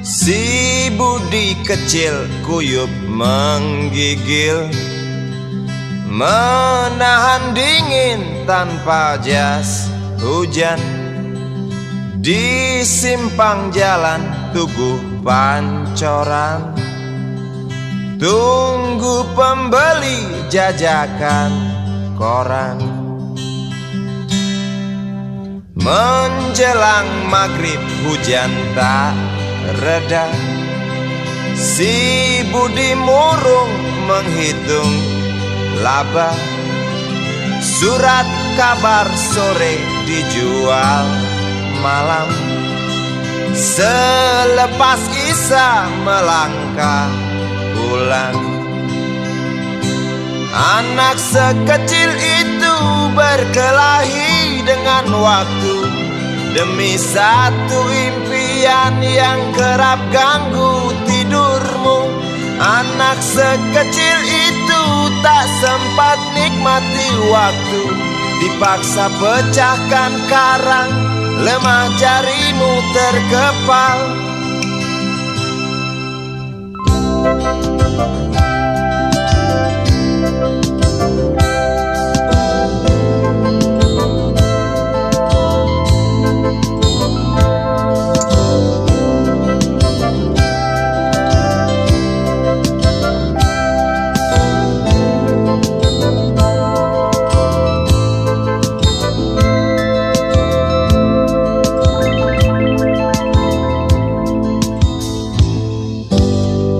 Si Budi kecil kuyup menggigil, menahan dingin tanpa jas hujan. Di simpang jalan Tugu Pancoran, tunggu pembeli jajakan koran. Menjelang maghrib hujan tak reda, si Budi murung menghitung laba. Surat kabar sore dijual malam. Selepas Isya melangkah pulang. Anak sekecil itu berkelahi dengan waktu demi satu impian yang kerap ganggu tidurmu. Anak sekecil itu tak sempat nikmati waktu, dipaksa pecahkan karang, lemah jarimu terkepal.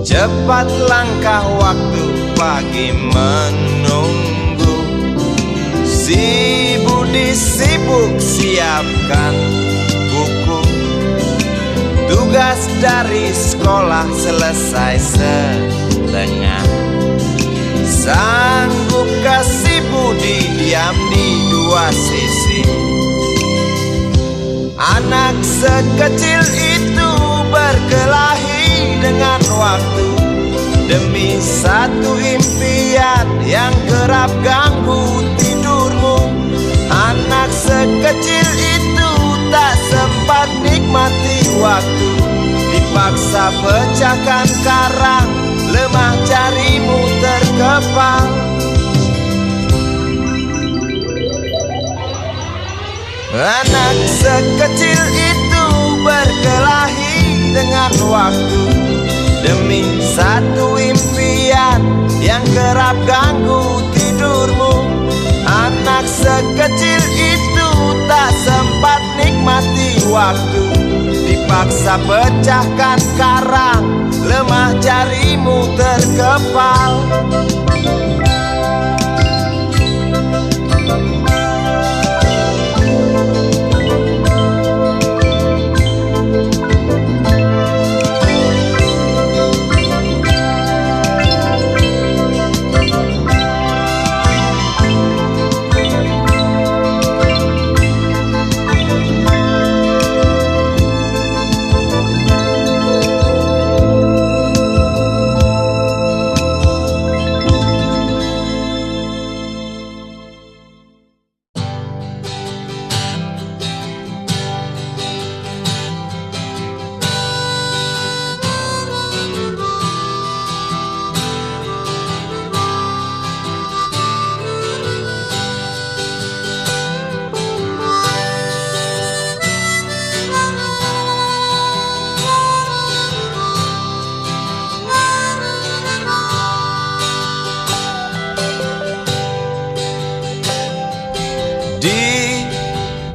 Cepat langkah waktu, pagi menunggu. Si Budi sibuk siapkan buku. Tugas dari sekolah selesai setengah. Sanggupkah si Budi diam di dua sisi? Anak sekecil itu berkelahi dengan waktu demi satu impian yang kerap ganggu tidurmu. Anak sekecil itu tak sempat nikmati waktu, dipaksa pecahkan karang, lemah jarimu terkepal. Anak sekecil itu berkelahi dengan waktu demi satu impian yang kerap ganggu tidurmu. Anak sekecil itu tak sempat nikmati waktu, dipaksa pecahkan karang, lemah jarimu terkepal.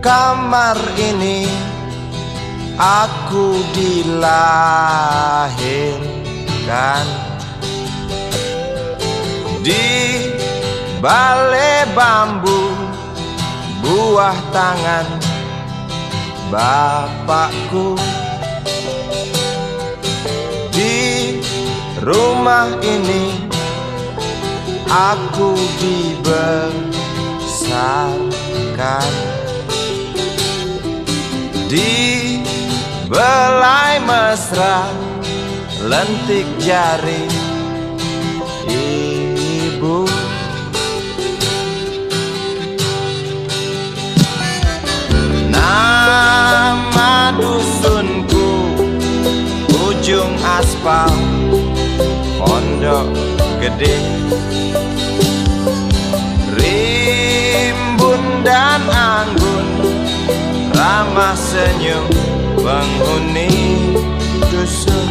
Kamar ini aku dilahirkan, di balai bambu buah tangan bapakku. Di rumah ini aku dibesarkan, di belai mesra lentik jari ibu. Nama dusunku aspal Pondok Gede. Rimbun dan anggun ramah senyum penghuni dusun.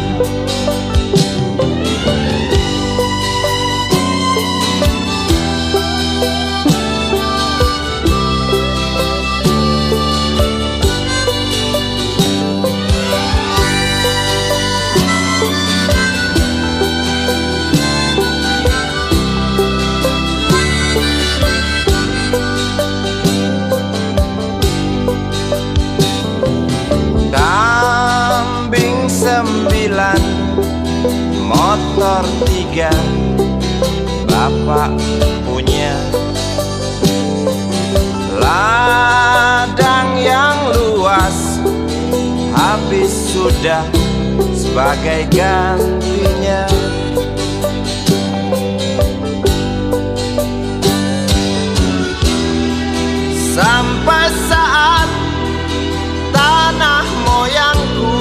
Kambing 9, motor 3, bapak punya. Ladang yang luas habis sudah sebagai gantinya. Sampai saat tanah moyangku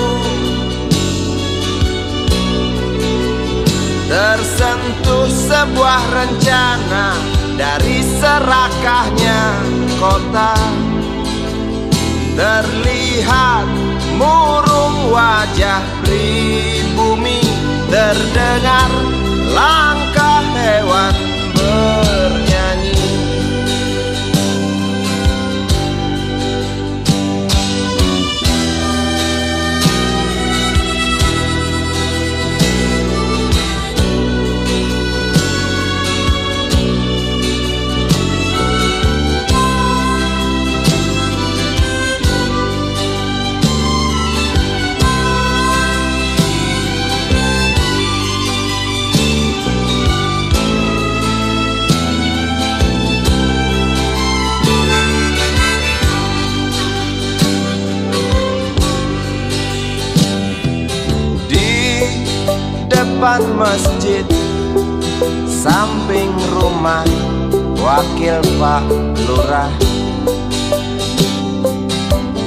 tersentuh sebuah rencana dari serakahnya kota. Terlihat murung wajah pribumi, terdengar langkah hewan bernyanyi. Depan masjid, samping rumah wakil Pak Lurah,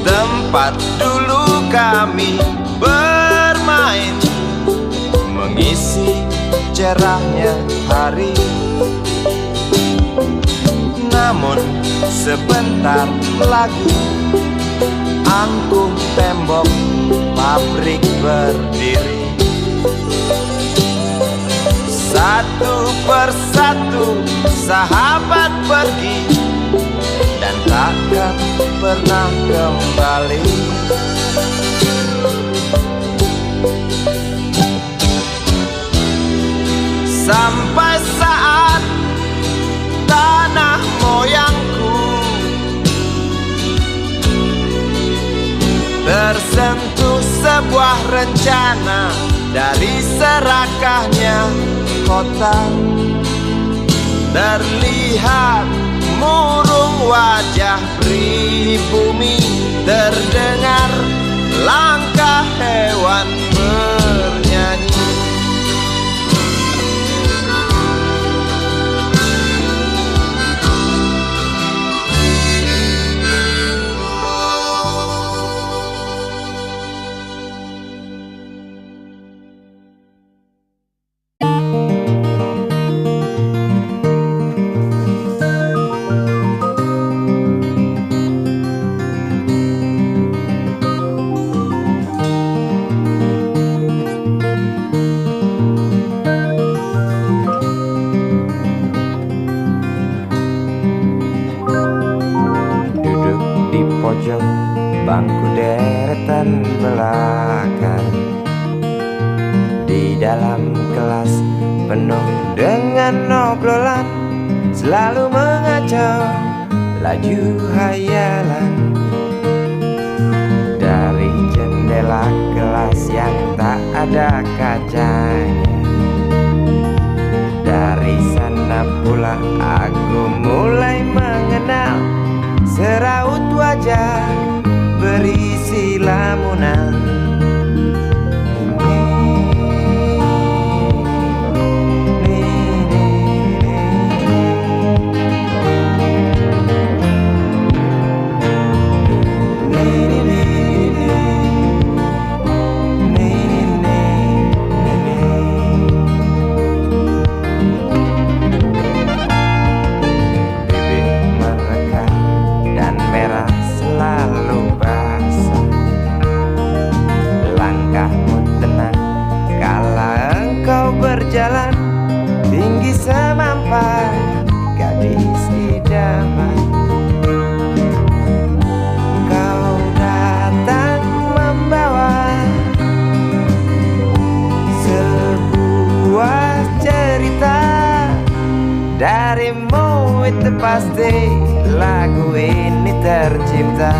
tempat dulu kami bermain, mengisi cerahnya hari. Namun sebentar lagi angkuh tembok pabrik berdiri. Satu persatu sahabat pergi dan takkan pernah kembali. Sampai saat tanah moyangku tersentuh sebuah rencana dari serakahnya kota. Terlihat murung wajah pribumi, terdengar langkah hewan bernyanyi. Bangku deretan belakang di dalam kelas penuh dengan obrolan, selalu mengacau laju hayalan. Dari jendela kelas yang tak ada kacanya, dari sana pula aku mulai mengenal seraut wajah berisi lamunan. pasti lagu ini tercipta.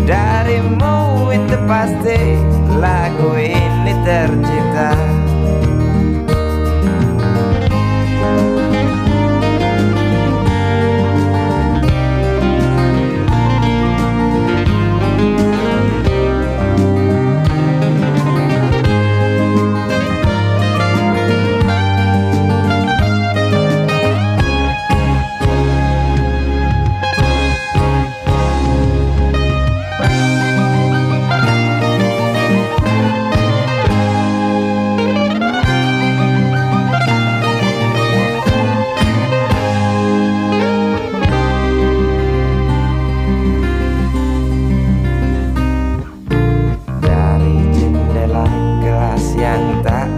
Darimu itu pasti lagu ini tercipta.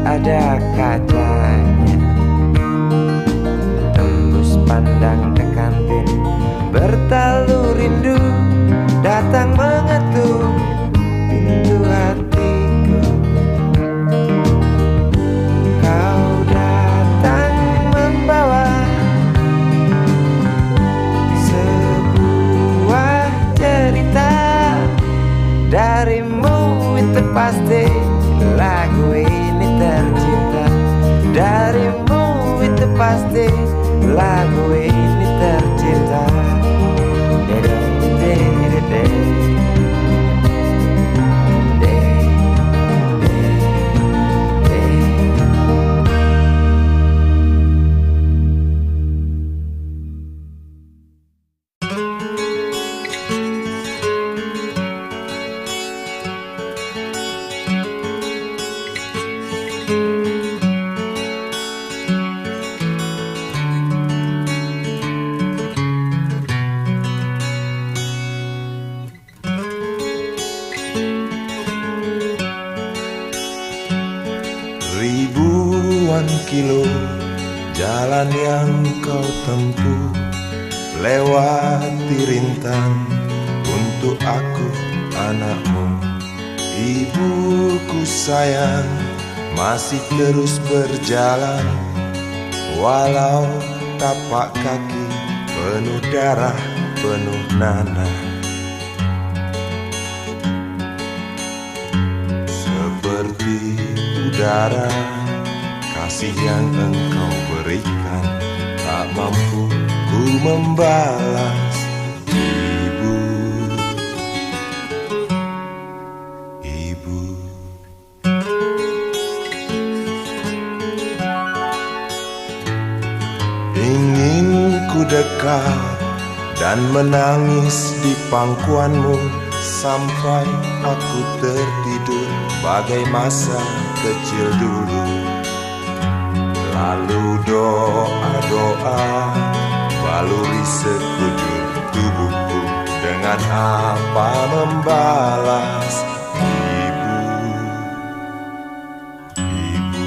Ada kacanya, tembus pandang ke kantin, bertalu rindu datang mengetuk pintu hatiku. Kau datang membawa sebuah cerita. Darimu itu pasti lagu ini tercipta. Darimu itu pasti lagu ini tercipta. Ribuan kilo jalan yang kau tempuh, lewati rintang untuk aku anakmu. Ibuku sayang masih terus berjalan, walau tapak kaki penuh darah, penuh nanah. Seperti udara, kasih yang engkau berikan tak mampu ku membalas. Ibu, ibu. Ingin ku dekat dan menangis di pangkuanmu sampai aku tertidur bagai masa kecil dulu. Lalu doa-doa baluri sekujur tubuhku, dengan apa membalas. Ibu, ibu.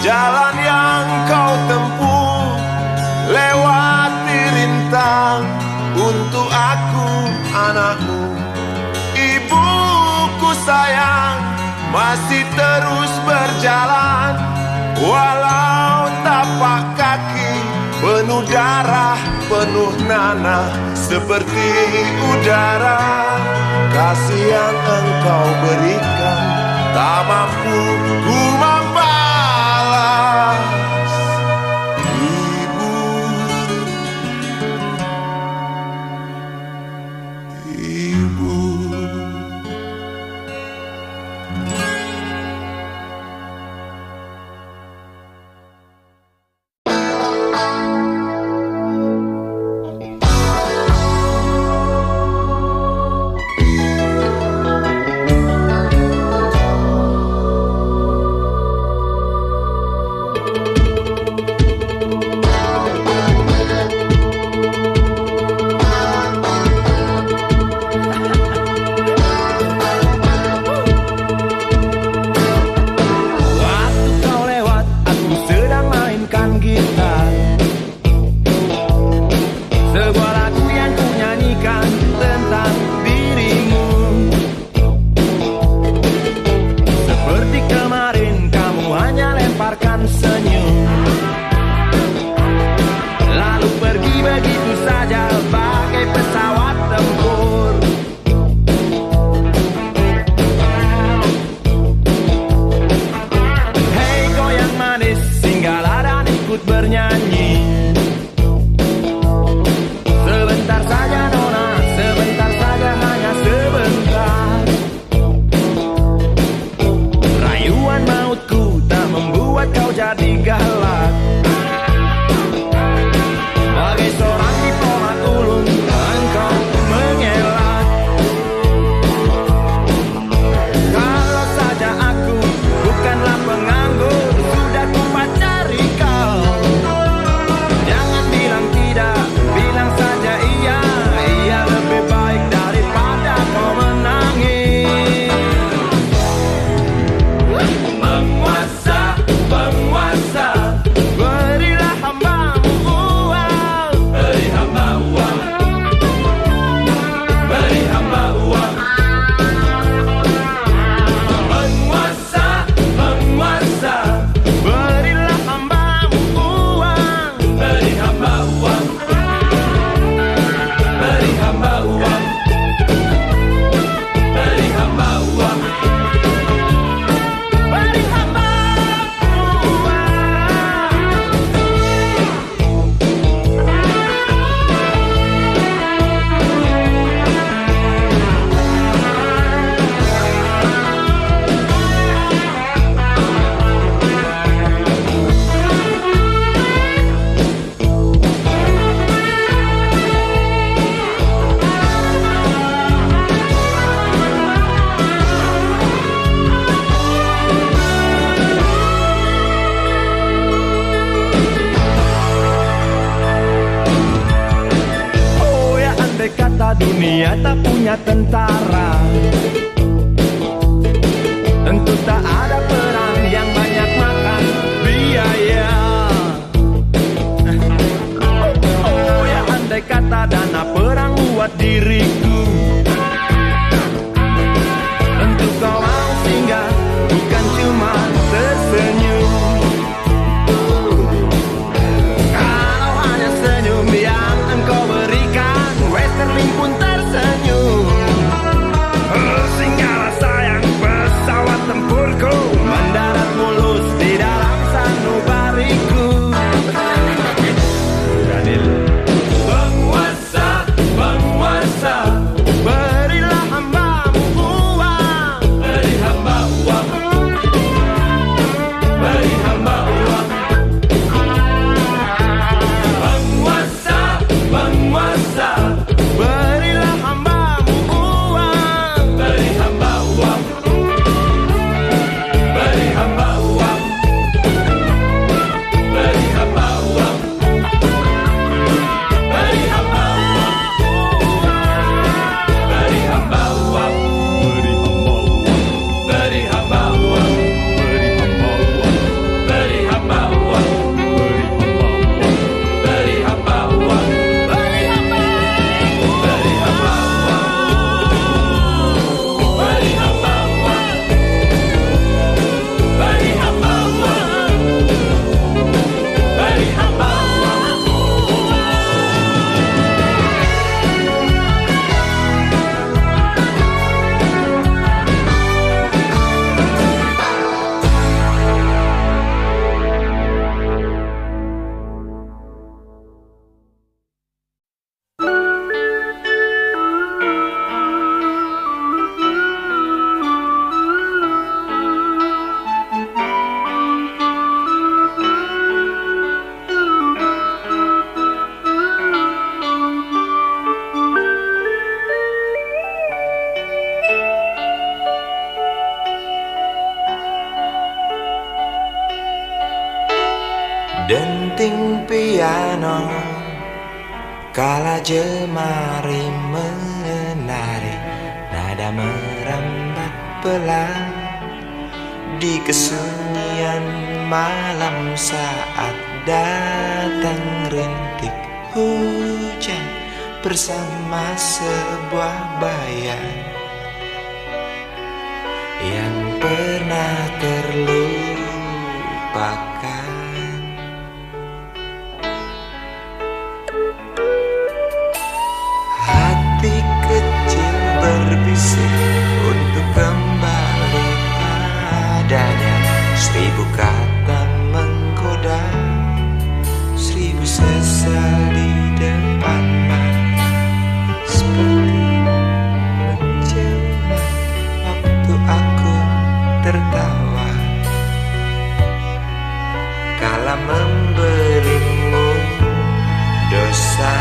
Jalan yang kau tempuh, lewati rintang untuk aku anakmu. Ibuku sayang masih terus berjalan, walau tapak kaki penuh darah, penuh nanah. Seperti udara, kasih yang engkau berikan tak mampu ku membalas. tersenyum, lalu pergi begitu saja bagai pesawat tempur. Hei goyang manis, singgahlah dan ikut bernyanyi. Sebentar saja nona, sebentar saja, hanya sebentar. Rayuan mautku tak membuat kau jadi galak. Bagai seorang diplomat ulung, engkau mengelak. Kalau saja aku bukanlah penganggur, sudah ku pacari kau. Jangan bilang tidak, bilang saja iya. Iya lebih baik daripada kau menangis. Penguasa, penguasa, berilah hambamu uang. Beri hamba uang. Beri hamba uang. Penguasa, penguasa, berilah hambamu uang. Beri hamba uang. Beri hamba uang. Beri hamba uang. Beri hamba uang. Oh ya, andai kata dunia tak punya tentara, tentu tak ada perang yang banyak makan biaya. Oh ya, andai kata dana perang buat diriku, tentu kau mau singgah, bukan cuma tersenyum. Kalau hanya senyum yang engkau berikan, Westerling pun tersenyum. Singgahlah sayang, pesawat tempurku mendarat mulus di dalam sanubariku. Penguasa, penguasa, berilah hambamu uang. Beri hamba uang. Beri hamba uang. Penguasa, penguasa, berilah hambamu uang. Beri hamba uang. Beri hamba uang. Beri hamba uang. Beri hamba uang. Beri hamba uang. Beri hamba uang. Beri hamba uang. Beri hamba uang. Beri hamba uang. Beri hamba uang. Beri hamba uang. Beri hamba uang. Beri hamba uang. Denting piano kala jemari menari, nada merambat pelan di kesunyian malam saat datang rintik hujan bersama sebuah bayang yang pernah terlupakan. memberimu dosa.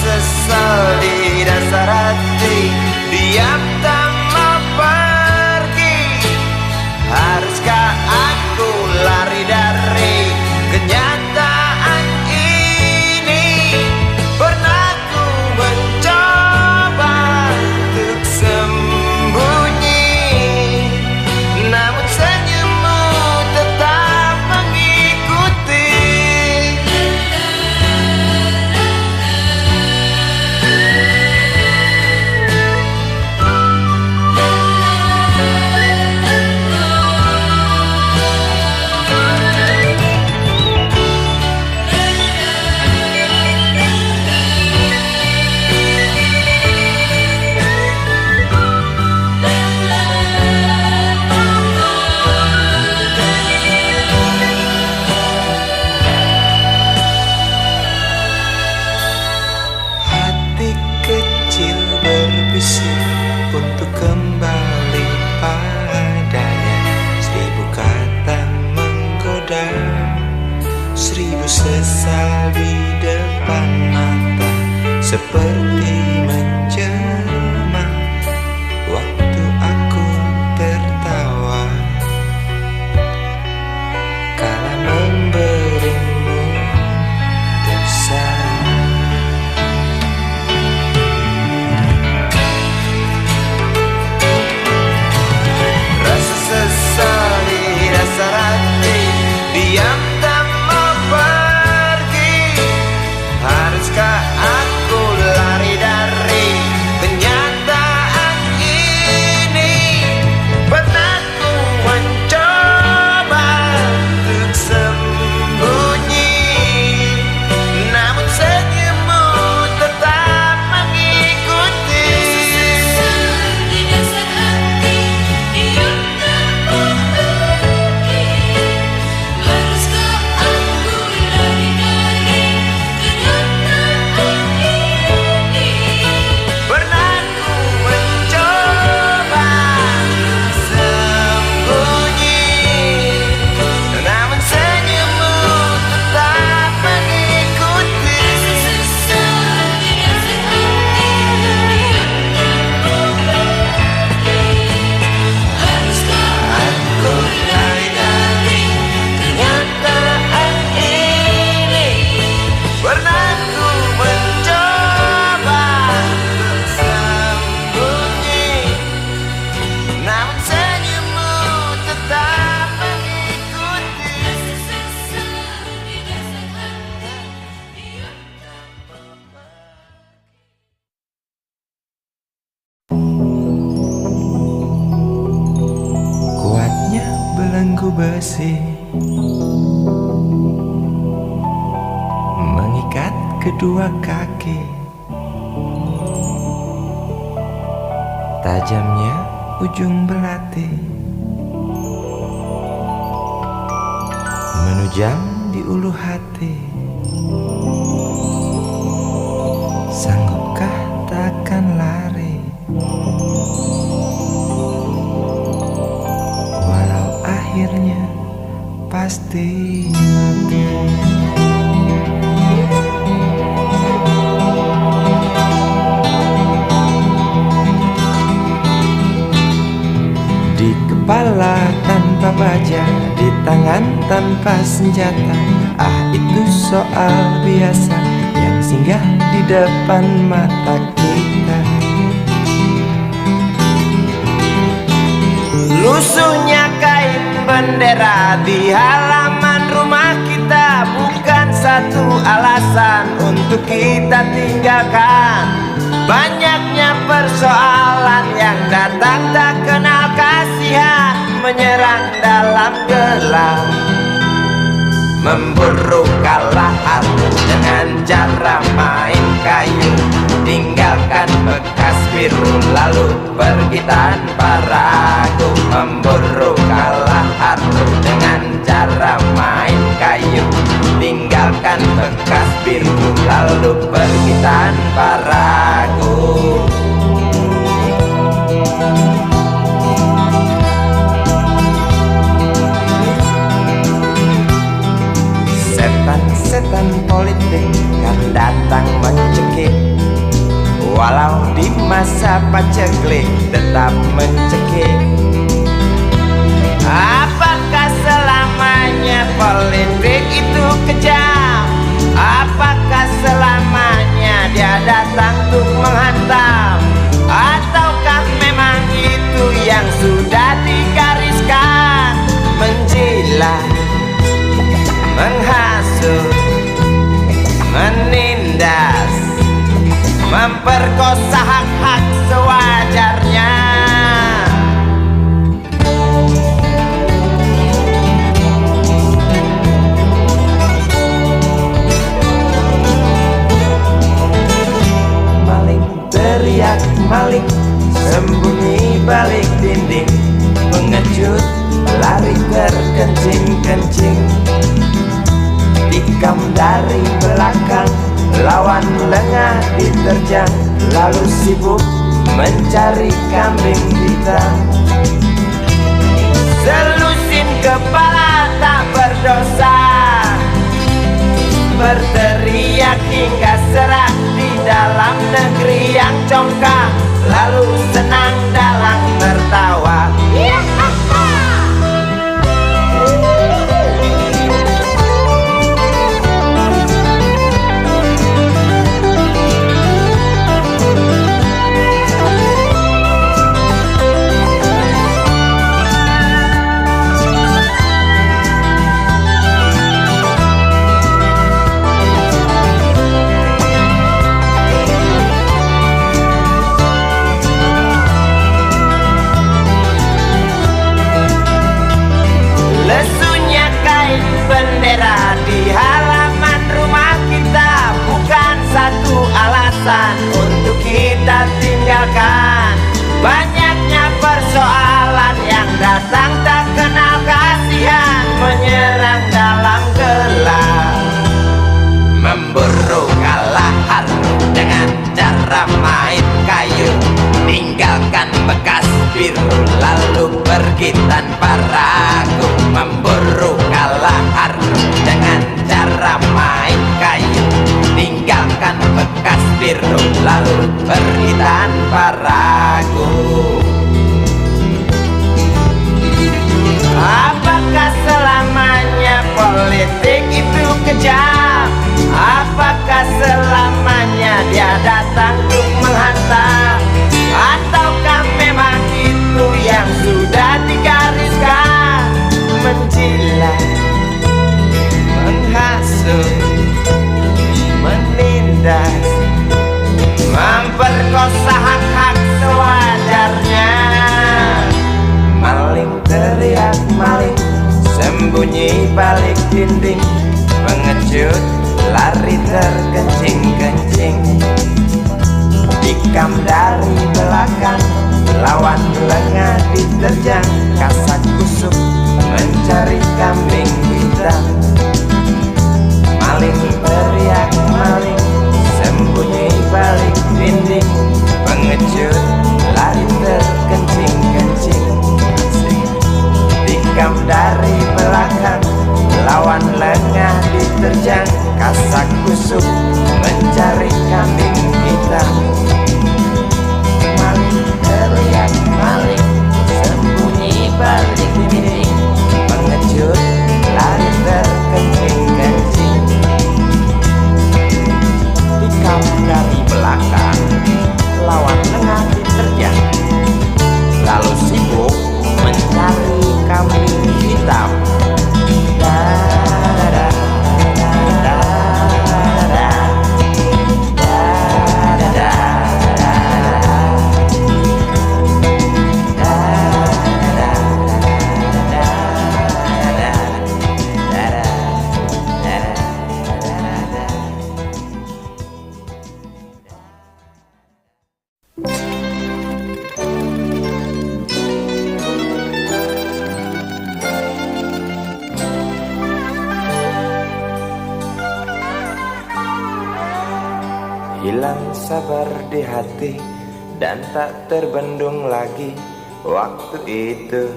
Sesal di dasar hati, diam tak mau pergi. Haruskah aku lari dari kenyataan ini? Pernah ku mencoba untuk sembunyi, namun senyummu tetap mengikuti. Berbisik untuk kembali padanya. 1000 kata menggoda, 1000 sesal di depan mata, seperti menjelma waktu aku tertawa kala memberimu dosa. Sesal di dasar hati, diam tak mau pergi. Haruskah aku lari dari kenyataan ini? Pernah ku mencoba untuk sembunyi, namun senyummu tetap mengikuti. Di dasar hati, diam tak mau pergi. Haruskah aku lari dari kenyataan ini? Pernah ku mencoba untuk sembunyi, namun senyummu tetap mengikuti. Sesal di dasar hati, diam tak mau pergi. Haruskah aku lari dari kenyataan ini? Pernah ku mencoba untuk sembunyi, namun senyummu tetap mengikuti. Sesal di dasar hati, diam tak mau Kuatnya belenggu besi mengikat kedua kaki, tajamnya ujung belati menujam di ulu hati. Sanggupkah takkan lari, walau akhirnya pasti mati. Di kepala tanpa baja, di tangan tanpa senjata. Ah, itu soal biasa yang singgah di depan mata kita. Lusuhnya kain bendera di halaman rumah kita bukan satu alasan untuk kita tinggalkan. Banyaknya persoalan yang datang tak kenal kasihan, menyerang dalam gelap, memburu kalahan dengan cara main kayu, tinggalkan bekas biru lalu pergi tanpa ragu, memburu kalah hartu dengan cara main kayu. Tinggalkan bekas biru lalu pergi tanpa ragu. Setan politik kan datang mencekik, walau di masa paceklik tetap mencekik. Apakah selamanya politik itu kejam? Apakah selamanya dia datang untuk menghantam? Ataukah memang itu yang sudah digariskan? Menjilat, menghasut, menindas, memperkosa hak-hak sewajarnya. Maling teriak maling, sembunyi balik dinding, pengecut lari terkencing-kencing, tikam dari belakang, lawan lengah diterjang, lalu sibuk mencari kambing hitam. Selusin kepala tak berdosa, berteriak hingga serak di dalam negeri yang congkak, lalu senang dalam tertawa. Lesunya kain bendera di halaman rumah kita bukan satu alasan untuk kita tinggalkan. Banyaknya persoalan yang datang tak kenal kasihan, menyerang dalam gelap, memburu kalah hartu dengan cara main kayu. Tinggalkan bekas biru lalu pergi tanpa ragu, memburu kalah hartu dengan cara main kayu. Tinggalkan bekas biru lalu pergi tanpa ragu. Apakah selamanya politik itu kejam? Apakah selamanya dia datang untuk menghantam? Ataukah memang itu yang sudah digariskan? Menjilat, menghasut, menindas, memperkosa hak-hak sewajarnya. sabar di hati dan tak terbendung lagi waktu itu.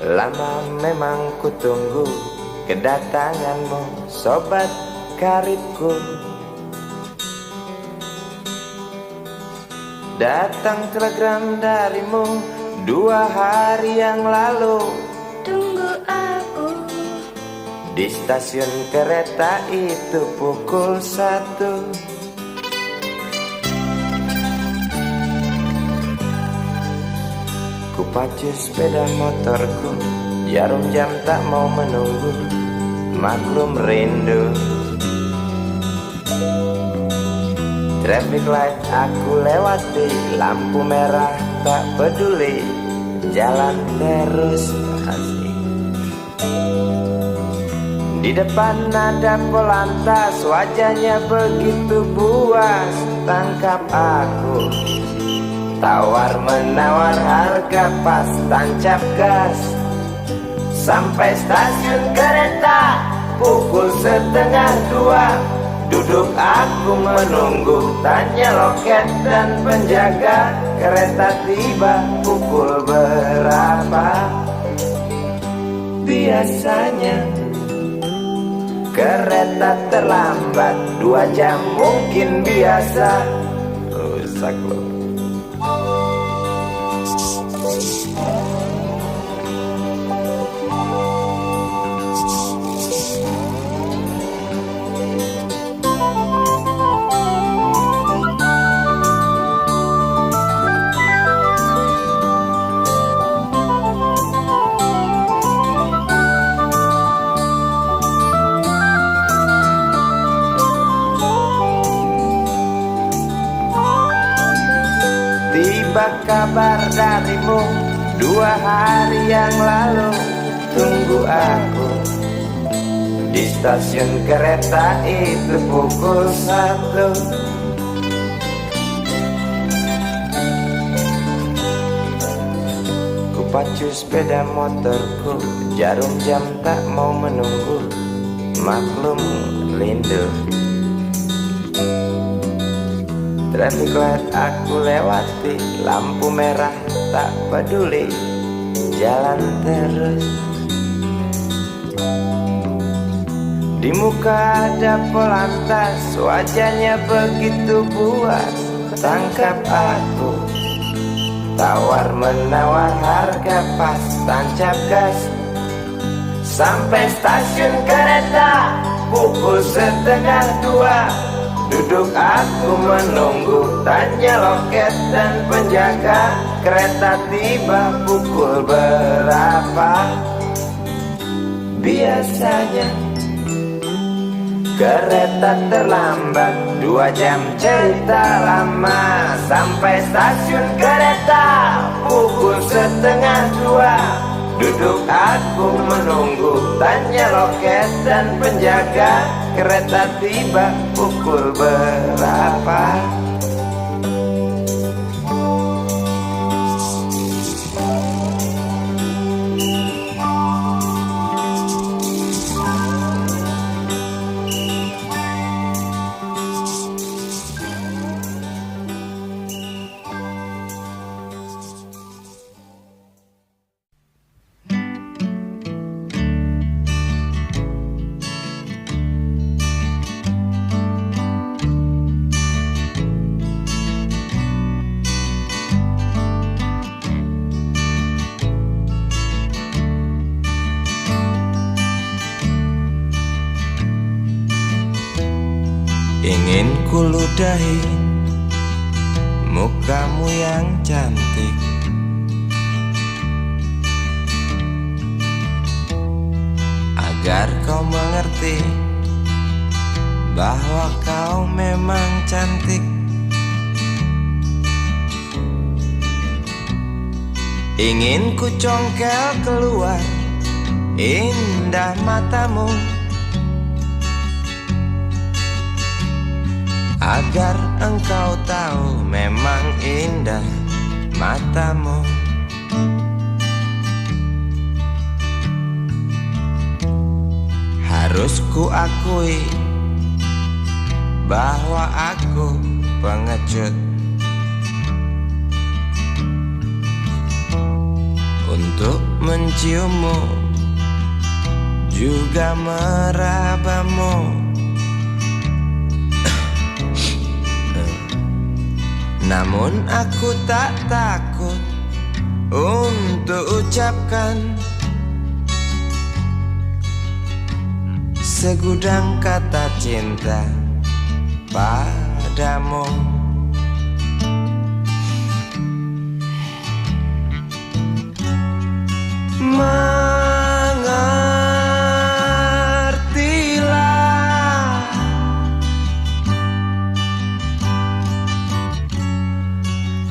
Lama memang ku tunggu kedatanganmu, sobat karibku. Datang telegram darimu 2 hari yang lalu. Tunggu aku. Di stasiun kereta itu pukul 1. Ku pacu sepeda motorku, jarum jam tak mau menunggu, maklum rindu. Traffic light aku lewati, lampu merah tak peduli, jalan terus asik. Di depan ada polantas, wajahnya begitu buas, tangkap aku. Tawar menawar harga pas, tancap gas. Sampai stasiun kereta pukul 1:30. Duduk aku menunggu, tanya loket dan penjaga, kereta tiba pukul berapa. Biasanya kereta terlambat 2 jam mungkin biasa. Rusak loh. Tiba kabar darimu 2 hari yang lalu. Tunggu aku di stasiun kereta itu pukul 1. Ku pacu sepeda motorku, jarum jam tak mau menunggu, maklum rindu. Traffic light aku lewati, lampu merah tak peduli, jalan terus. Di muka ada polantas, wajahnya begitu buas, tangkap aku. Tawar menawar harga pas, tancap gas. Sampai stasiun kereta pukul 1:30. Duduk aku menunggu, tanya loket dan penjaga, kereta tiba pukul berapa. Biasanya kereta terlambat 2 jam, cerita lama. Sampai stasiun kereta pukul 1:30. Duduk aku menunggu, tanya loket dan penjaga, kereta tiba pukul berapa. Ingin kuludahi mukamu yang cantik, agar kau mengerti bahwa kau memang cantik. Ingin ku congkel keluar indah matamu, agar engkau tahu memang indah matamu. Harus ku akui bahwa aku pengecut untuk menciummu, juga merabamu. Namun aku tak takut untuk ucapkan segudang kata cinta padamu. Mengertilah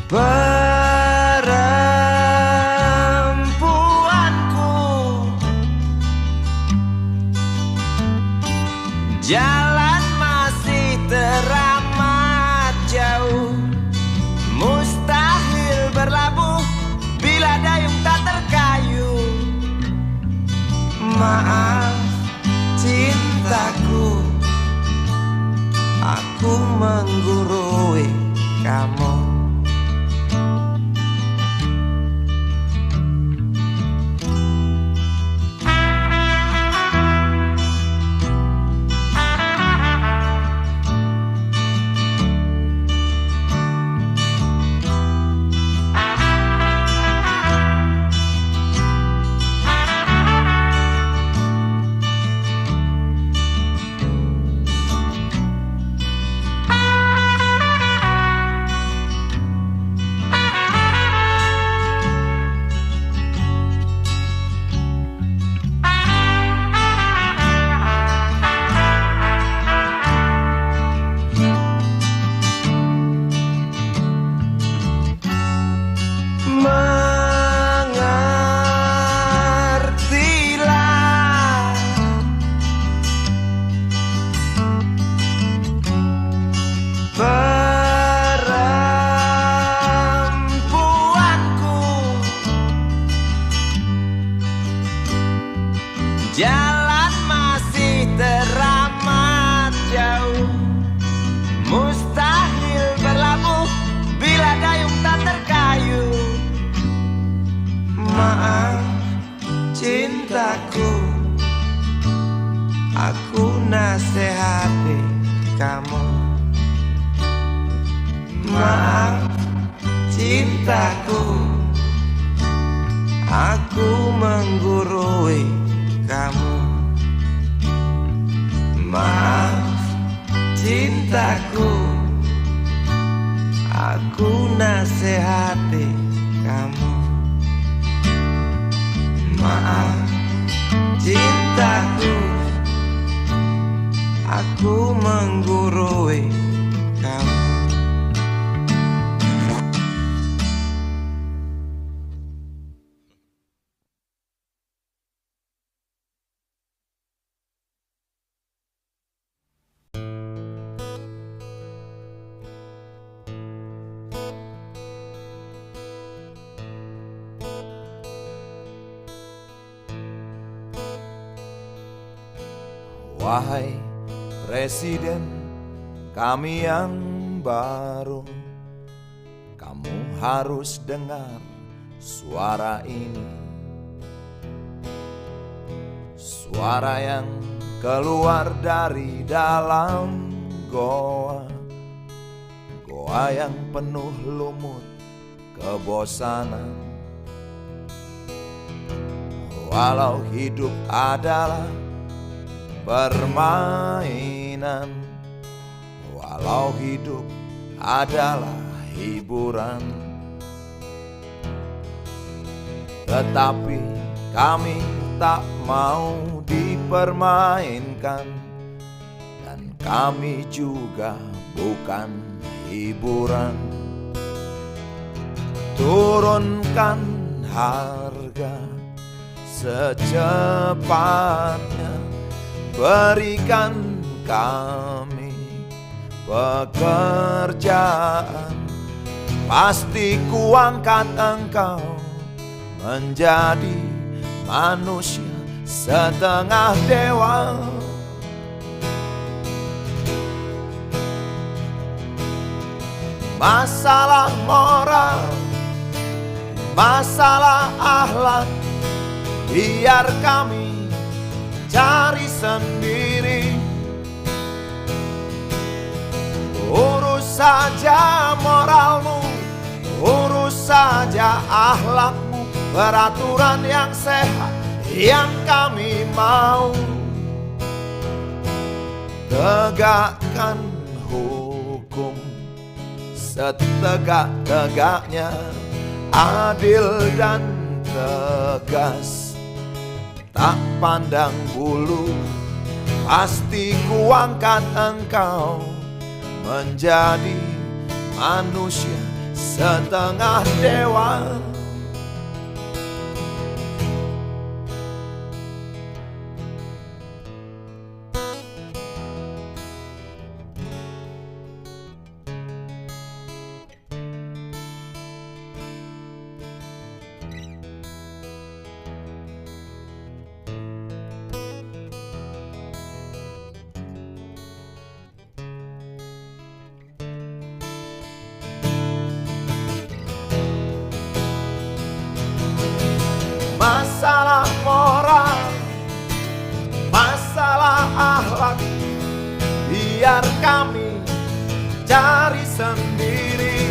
perempuanku, jalan masih teramat jauh, mustahil berlabuh bila dayung tak terkayuh. Maaf cintaku, aku menggurui kamu. Mengertilah perempuanku, jalan masih teramat jauh, mustahil berlabuh bila dayung tak terkayuh. Maaf cintaku, aku nasihati kamu. Maaf cintaku, aku menggurui kamu. Maaf cintaku, aku nasihati kamu. Maaf cintaku, aku menggurui kamu. Wahai Presiden kami yang baru, kamu harus dengar suara ini. Suara yang keluar dari dalam goa, goa yang penuh lumut kebosanan. Walau hidup adalah permainan, walau hidup adalah hiburan, tetapi kami tak mau dipermainkan, dan kami juga bukan hiburan. Turunkan harga secepatnya, berikan kami pekerjaan. Pasti kuangkat engkau menjadi manusia setengah dewa. Masalah moral, masalah akhlak, biar kami cari sendiri. Urus saja moralmu, urus saja akhlakmu, peraturan yang sehat yang kami mau. Tegakkan hukum setegak-tegaknya, adil dan tegas, tak pandang bulu. Pasti kuangkat engkau menjadi manusia setengah dewa. Masalah moral, masalah akhlak, biar kami cari sendiri.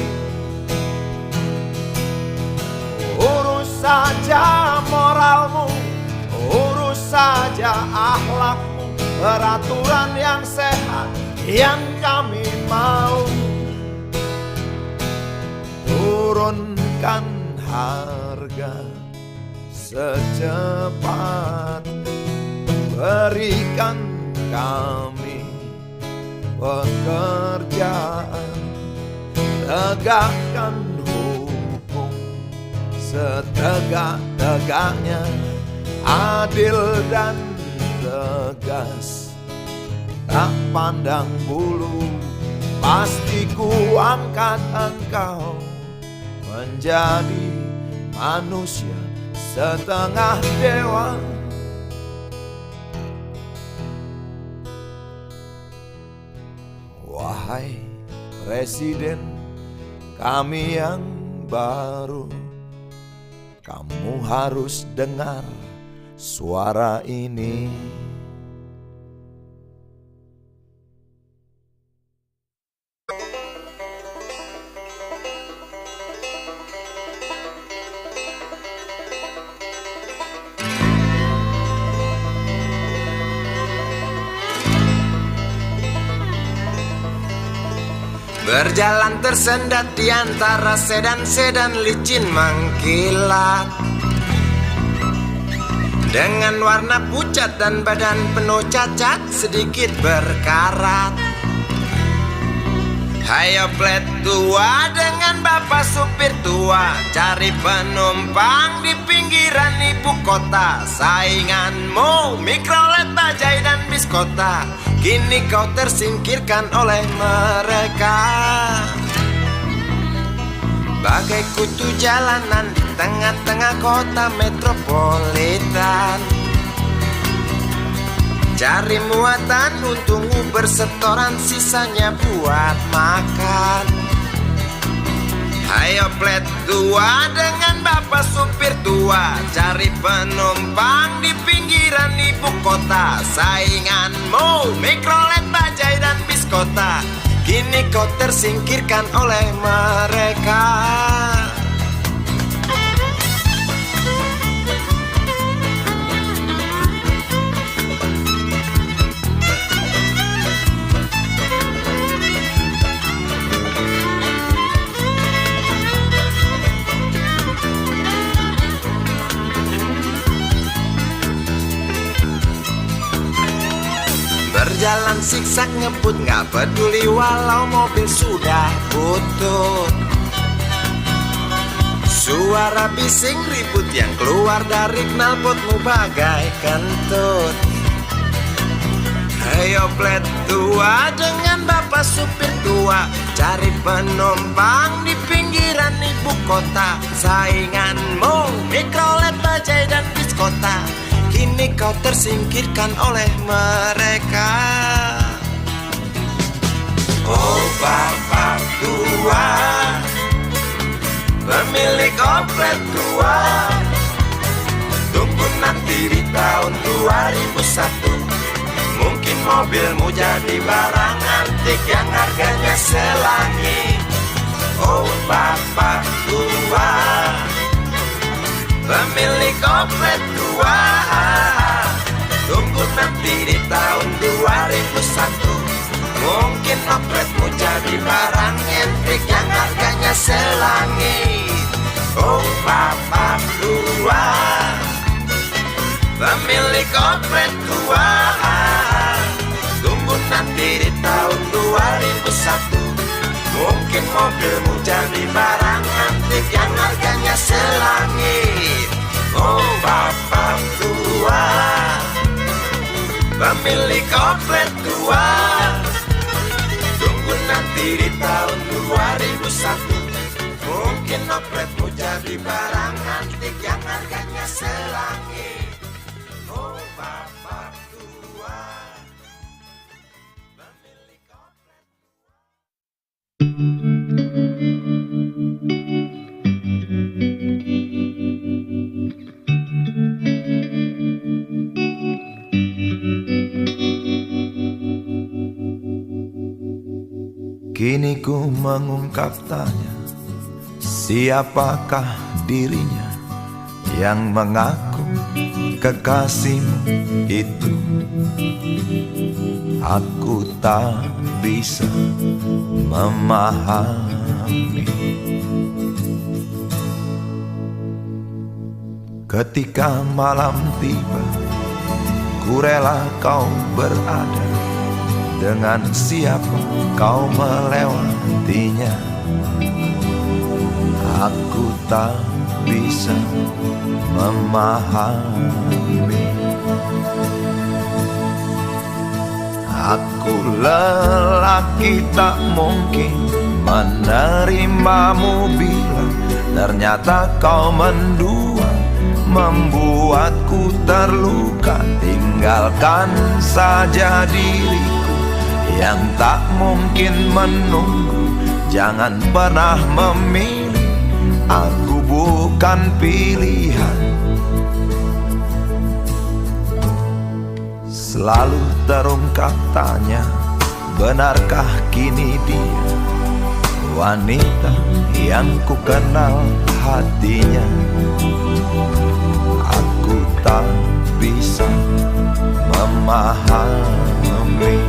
Urus saja moralmu, urus saja akhlakmu, peraturan yang sehat yang kami mau. Turunkan harga secepat, berikan kami pekerjaan, tegakkan hukum setegak-tegaknya, adil dan tegas, tak pandang bulu. Pasti ku angkat engkau menjadi manusia setengah dewa. Wahai Presiden kami yang baru, kamu harus dengar suara ini. Berjalan tersendat di antara sedan-sedan licin mengkilat, dengan warna pucat dan badan penuh cacat sedikit berkarat. Hayo plet tua dengan bapak supir tua, cari penumpang di pinggiran ibu kota. Sainganmu Mikrolet, Bajai dan Biskota, kini kau tersingkirkan oleh mereka. Bagai kutu jalanan di tengah-tengah kota metropolitan, cari muatan untungmu bersetoran, sisanya buat makan. Hayo plet tua dengan bapak supir tua, cari penumpang di pinggiran ibu kota. Sainganmu Mikrolet, Bajai dan Biskota, kini kau tersingkirkan oleh mereka. Berjalan siksak ngebut, gak peduli walau mobil sudah butut. Suara bising ribut yang keluar dari knalpotmu bagai kentut. Hayo plet tua dengan bapak supir tua, cari penumpang di pinggiran ibu kota. Sainganmu Mikrolet, Bajai dan Biskota, kini kau tersingkirkan oleh mereka. Oh bapak tua, pemilik oplet tua, tunggu nanti di tahun 2001. Mungkin mobilmu jadi barang antik yang harganya selangit. Oh bapak tua, pemilik oplet tua, tunggu nanti di tahun 2001. Mungkin opletmu jadi barang antik yang harganya selangit. Oh bapak tua, pemilik oplet tua, tunggu nanti di tahun 2001. Mungkin mobilmu jadi barang antik yang harganya selangit. Oh bapak tua, pemilik oplet tua, tunggu nanti di tahun 2001. Mungkin opletmu jadi barang antik yang harganya selangit. Oh bapak tua, pemilik oplet. Kini ku mengungkap tanya, siapakah dirinya yang mengaku kekasihmu itu? Aku tak bisa memahami. Ketika malam tiba, ku rela kau berada. Dengan siapa kau melewatinya? Aku tak bisa memahami. Aku lelaki tak mungkin menerimamu bila ternyata kau mendua, membuatku terluka. Tinggalkan saja diriku yang tak mungkin menunggu. Jangan pernah memilih, aku bukan pilihan. Selalu terungkap tanya, benarkah kini dia wanita yang ku kenal hatinya? Aku tak bisa memahami.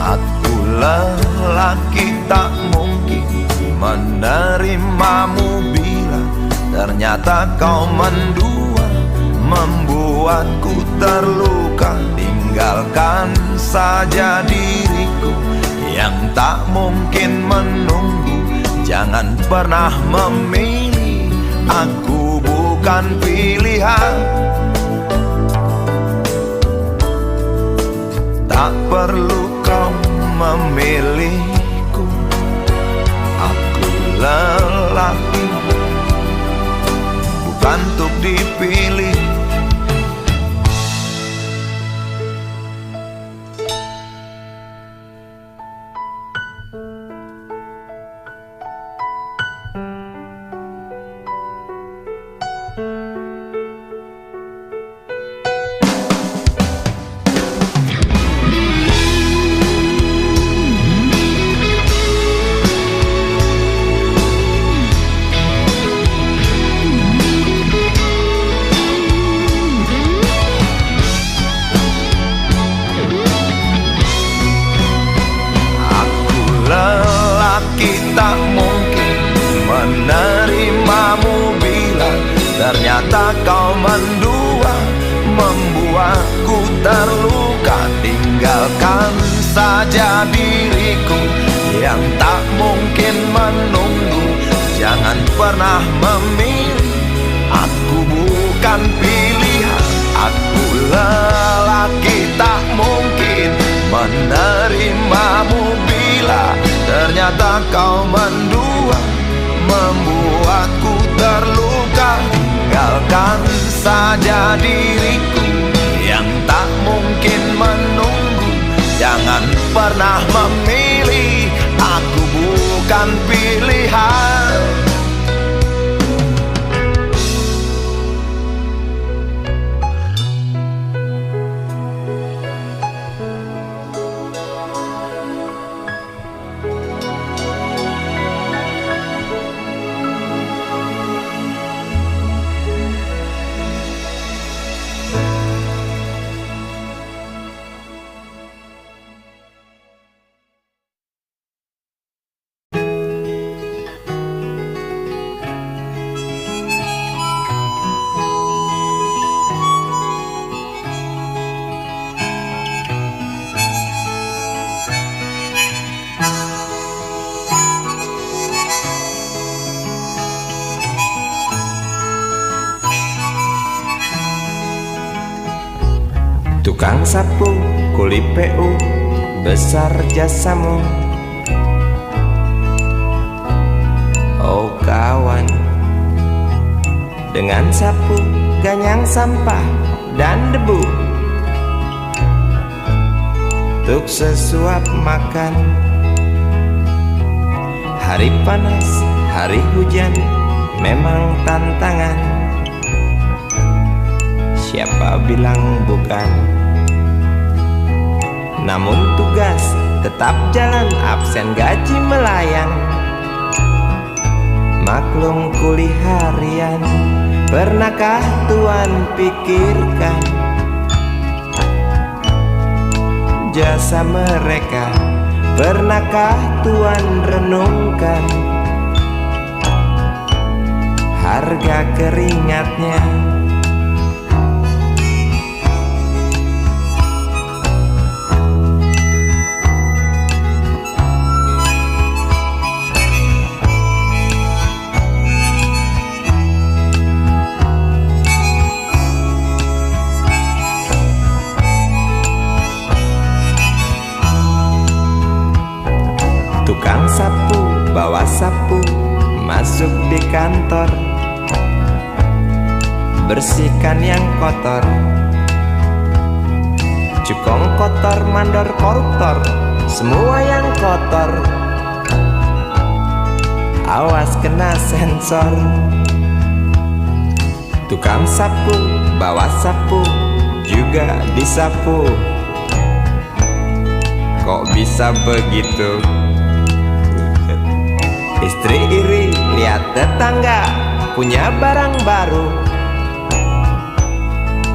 Aku lelaki tak mungkin menerimamu bila ternyata kau mendua, membuatku terluka. Tinggalkan saja diriku yang tak mungkin menunggu. Jangan pernah memilih, aku bukan pilihan. Tak perlu kau memilihku, aku lelaki bukan untuk dipilih. Tak mungkin menerimamu bila ternyata kau mendua, membuatku terluka. Tinggalkan saja diriku yang tak mungkin menunggu. Jangan pernah memilih, aku bukan pilihan. Aku lelaki tak mungkin menerimamu bila ternyata kau mendua, membuatku terluka. Tinggalkan saja diriku yang tak mungkin menunggu. pernah memilih, aku bukan pilihan. Tukang sapu, kuli PU, besar jasamu. Oh kawan, dengan sapu, ganyang sampah dan debu, untuk sesuap makan. Hari panas, hari hujan, memang tantangan. Siapa bilang bukan? Namun tugas tetap jalan, absen gaji melayang. Maklum kuli harian, pernahkah Tuan pikirkan jasa mereka? Pernahkah Tuan renungkan harga keringatnya? Tukang sapu, bawa sapu, masuk di kantor, bersihkan yang kotor. Cukong kotor, mandor koruptor, semua yang kotor, awas kena sensor. Tukang sapu, bawa sapu, juga disapu. Kok bisa begitu? Istri iri lihat tetangga punya barang baru,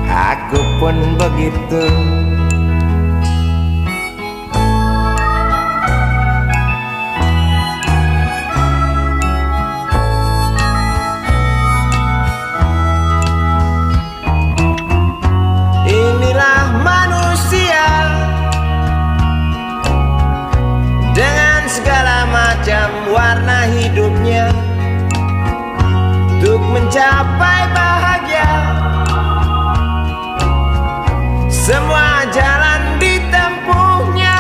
aku pun begitu. Inilah manusia dengan segala macam warna hidupnya, untuk mencapai bahagia. Semua jalan ditempuhnya.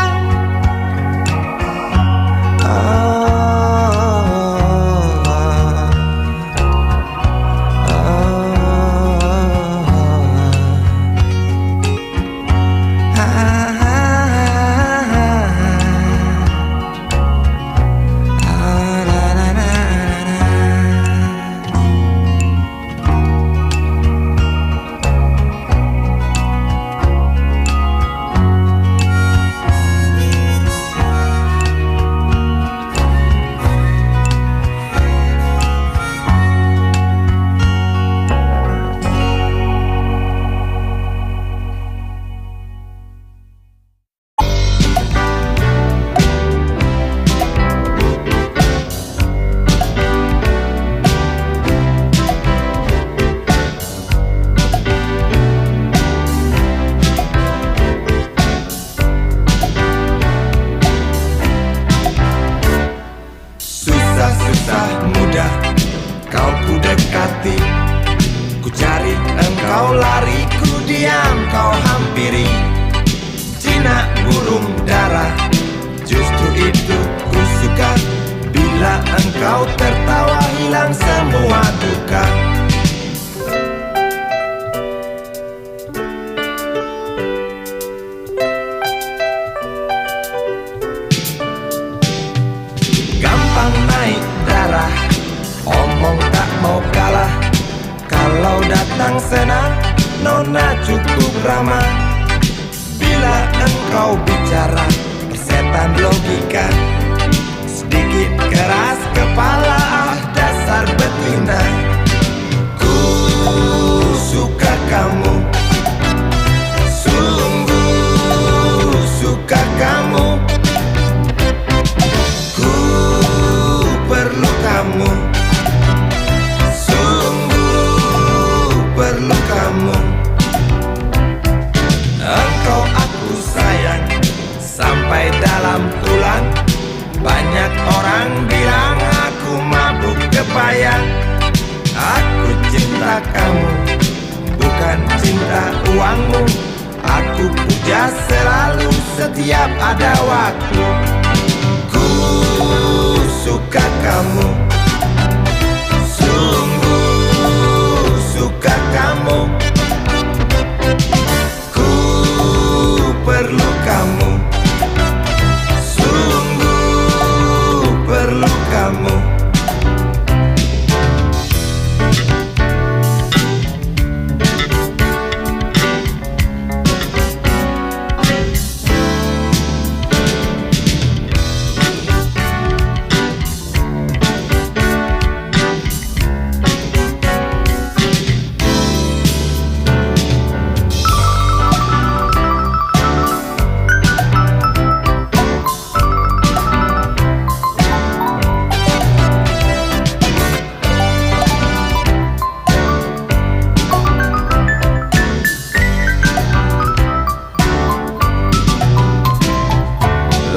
Susah mudah kau ku dekati, ku cari engkau lari, ku diam kau hampiri. Jinak burung dara, justru itu ku suka, bila engkau tertawa hilang semua duka. bicara, omong tak mau kalah. Kalau datang senang, nona cukup ramah. Bila engkau bicara, persetan logika. Sedikit keras kepala, dasar betina. Ku suka kamu, sungguh suka kamu. Ku perlu kamu, sungguh perlu kamu. Engkau aku sayang sampai dalam tulang. Banyak orang bilang aku mabuk kepayang. Aku cinta kamu, bukan cinta uangmu. Aku puja selalu setiap ada waktu. Ku suka kamu, sungguh suka kamu. Ku perlu kamu, sungguh perlu kamu.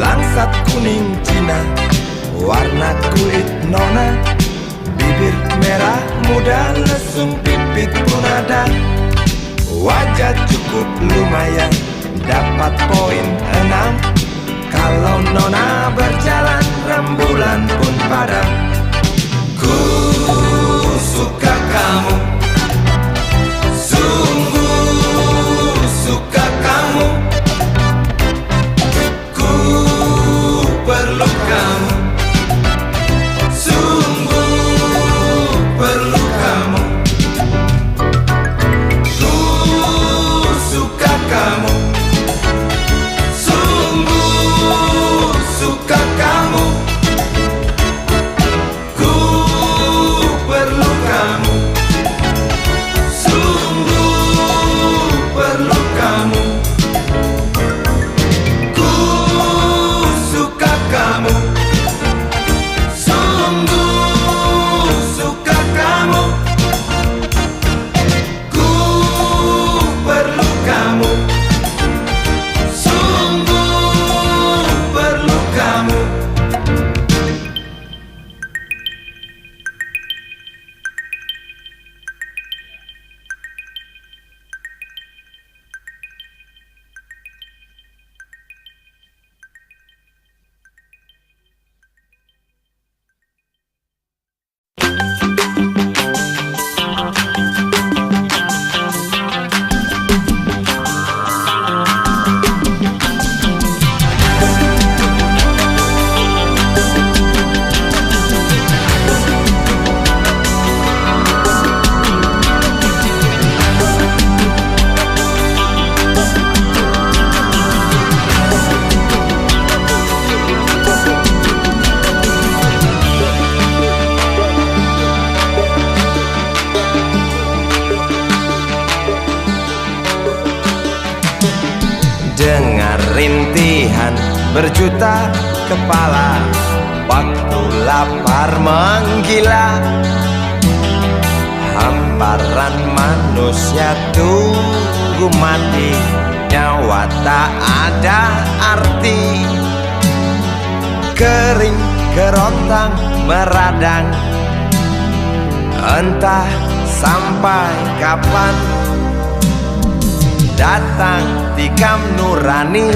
Langsat kuning Cina, warna kulit nona. Bibir merah muda, lesung pipit pun ada. Wajah cukup lumayan, dapat poin 6. Kalau nona berjalan, rembulan pun padam. Ku suka kamu, sungguh suka kamu. Perlu kamu, sungguh perlu kamu. Ku suka kamu, sungguh suka kamu. Ku perlu kamu, sungguh perlu kamu. Kamu, sungguh suka kamu. Ku perlu kamu, sungguh perlu kamu. Dengar rintihan berjuta kepala, waktu lapar menggila. Hamparan manusia tunggu mati, nyawa tak ada arti. Kering kerontang meradang, entah sampai kapan. Datang tikam nurani,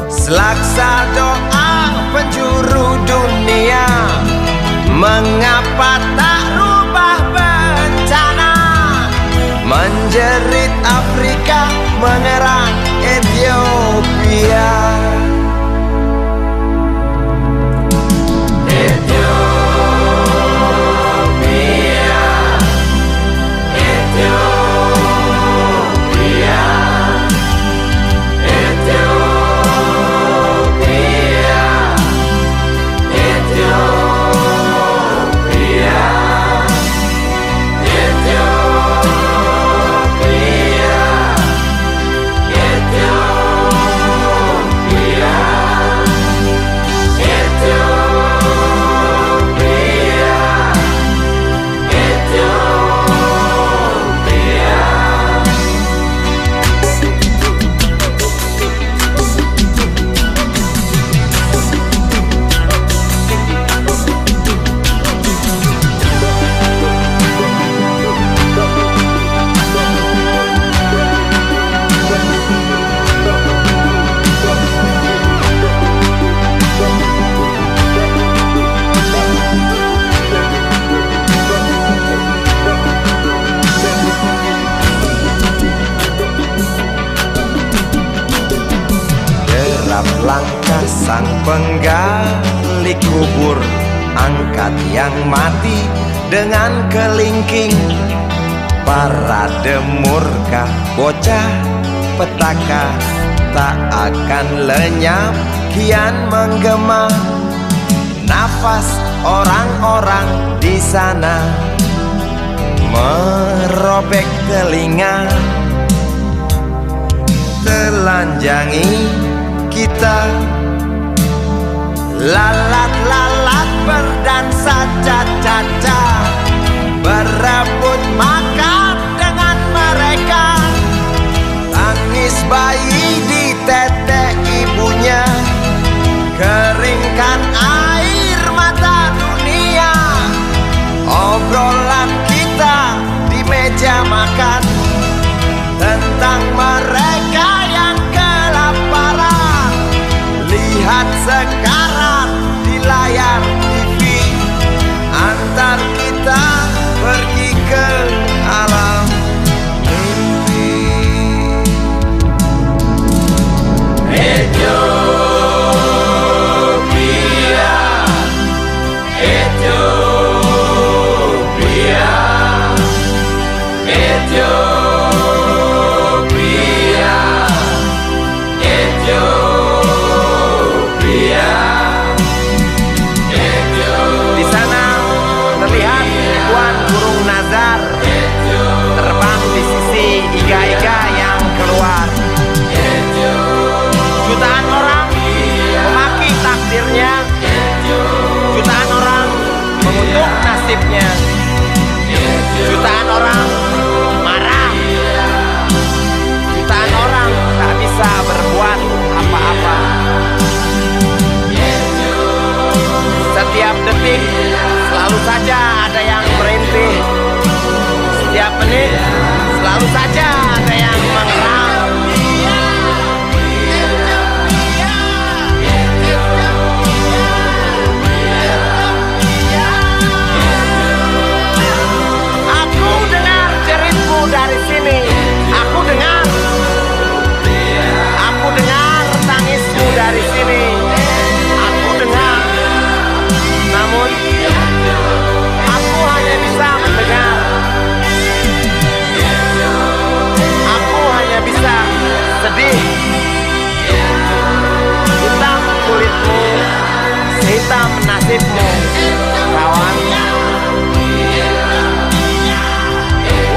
selaksa doa penjuru dunia. Mengapa tak rubah bencana, menjerit Afrika, mengerang Ethiopia. penggali kubur, angkat yang mati dengan kelingking. Parade murka bocah petaka tak akan lenyap, kian menggema. Nafas orang-orang di sana merobek telinga, telanjangi kita. Lalat-lalat berdansa caca-caca, berebut makan dengan mereka. Tangis bayi di tete ibunya, keringkan air mata dunia. Obrolan kita di meja makan tentang mereka yang kelaparan. Lihat sekarang di layar TV, antar kita pergi ke alam mimpi. Ethiopia, Ethiopia, Ethiopia, Ethiopia. Di sana terlihat ribuan burung nazar terbang di sisi iga-iga yang keluar. Jutaan orang memaki takdirnya, jutaan orang mengutuk nasibnya, jutaan orang marah, jutaan orang tak bisa berbuat apa-apa. Setiap detik selalu saja ada yang merintih, setiap menit selalu saja ada yang mengerang. Aku dengar jeritmu dari sini, aku dengar tangismu dari sini, aku dengar. Namun aku hanya bisa mendengar, aku hanya bisa sedih. Hitam kulitmu, sehitam nasibmu, kawan.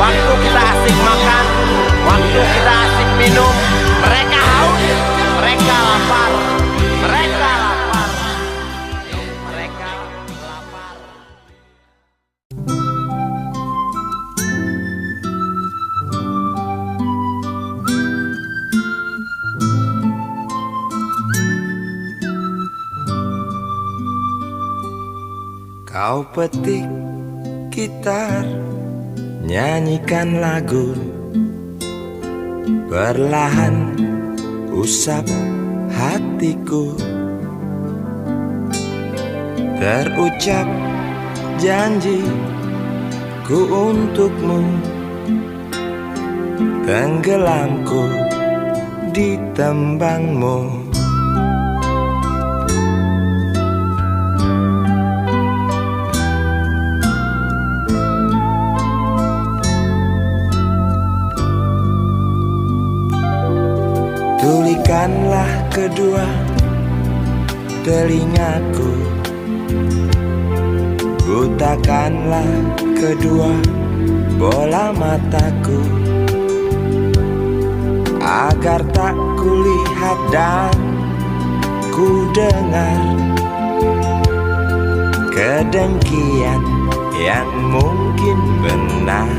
Waktu kita asik makan, waktu kita asik minum, mereka haus, mereka lapar, mereka lapar, mereka lapar. Kau petik gitar, nyanyikan lagu, perlahan usap hatiku. Terucap janji ku untukmu, tenggelamku di tembangmu. Tulikanlah kedua telingaku, butakanlah kedua bola mataku, agar tak kulihat dan ku dengar kedengkian yang mungkin benar.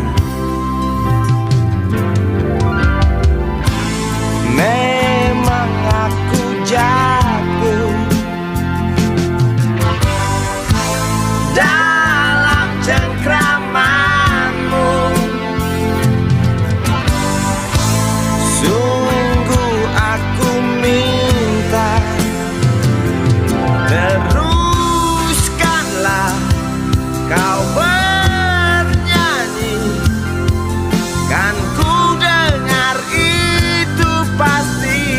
Memang aku jago dalam cengkramanmu, sungguh aku minta teruskanlah kau bernyanyi, kan ku dengar itu pasti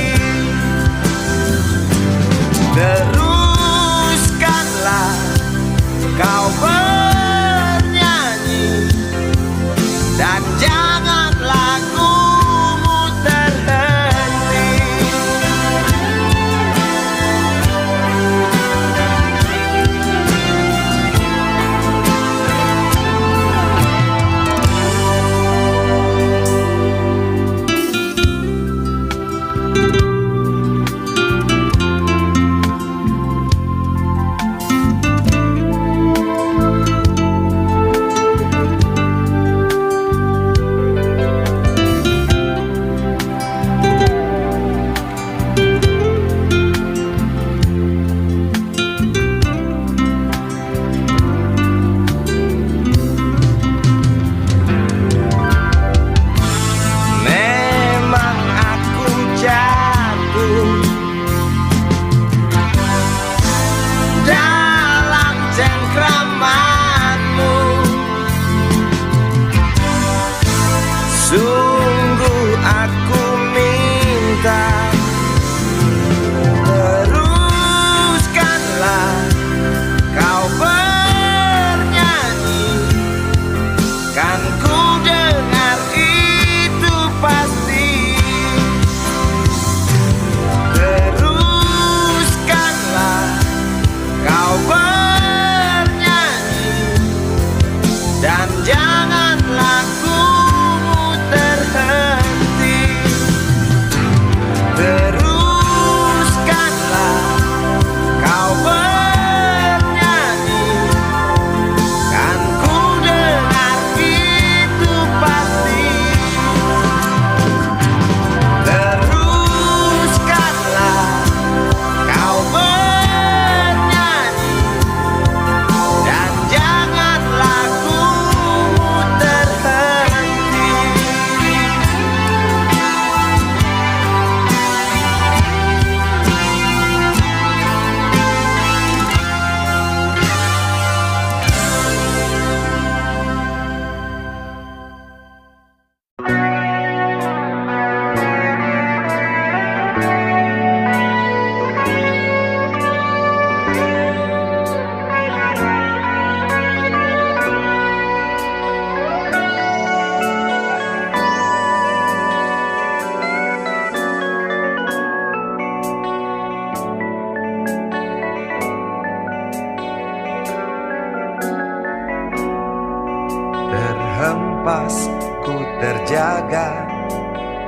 napas ku terjaga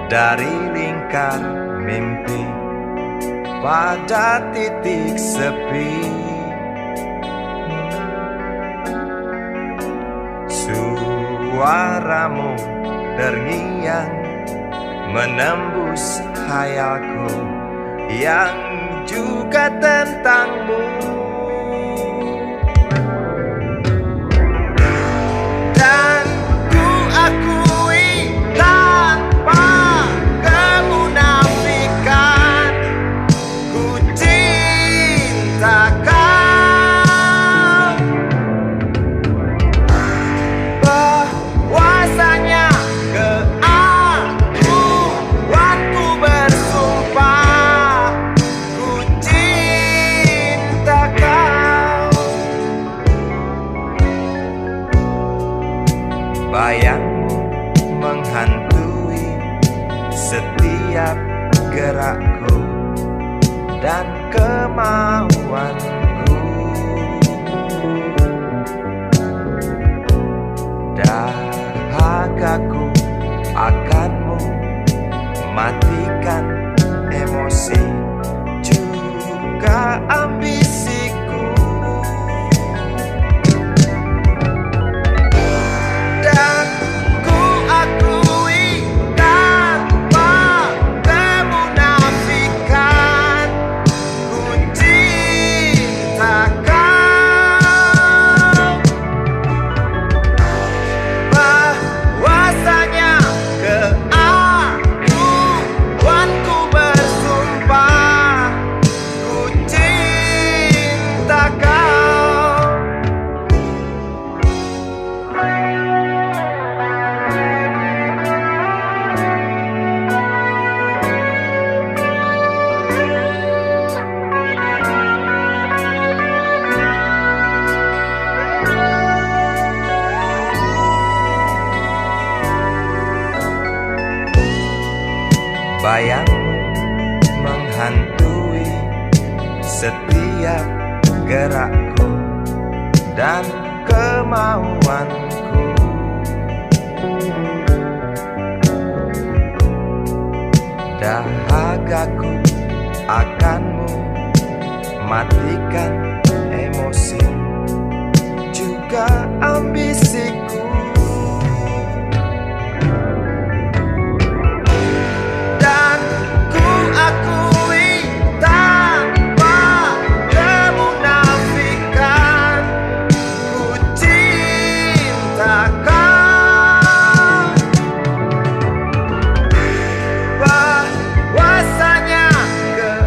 dari lingkar mimpi pada titik sepi. Suaramu terngiang menembus khayalku yang juga tentangmu. Dan ku akui tanpa kemunafikan, ku cinta kau. Bahwasanya keakuanku bersumpah, ku cinta kau. Bayangmu menghantui setiap gerakku dan kemauanku. Dahagaku akanmu matikan emosi juga ambisiku. Dan ku akui tanpa kemunafikan, ku cinta kau. Bahwasanya keakuanku bersumpah, ku cinta kau. Bayangmu menghantui setiap gerakku dan kemauanku. Dahagaku akanmu matikan emosi juga ambisiku. Dan ku akui tanpa kemunafikan, ku cinta kau. Bahwasanya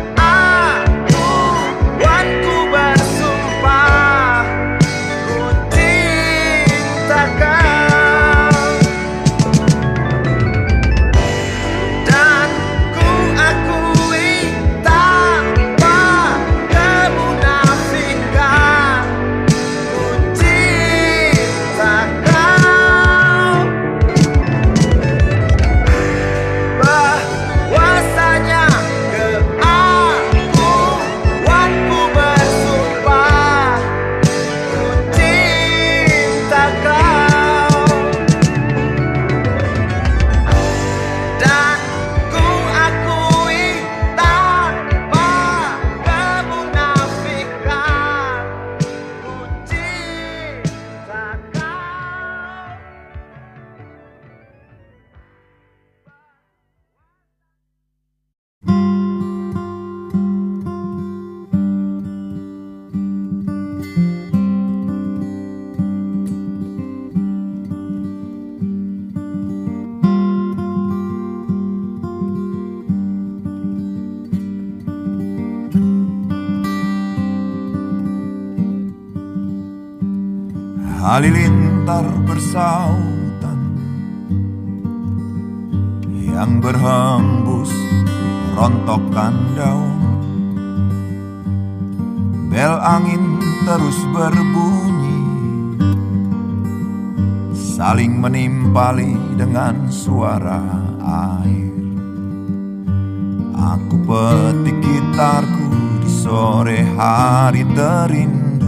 keakuanku bersumpah, ku cinta kau. Dan ku akui tanpa kemunafikan, ku cinta kau. Bahwasanya keakuanku bersumpah, ku cinta kau. Dan ku akui tanpa kemunafikan, ku cinta kau. Halilintar bersautan yang berhembus rontokan daun. Bel angin terus berbunyi, saling menimpali dengan suara air. Aku petik gitarku di sore hari terindu,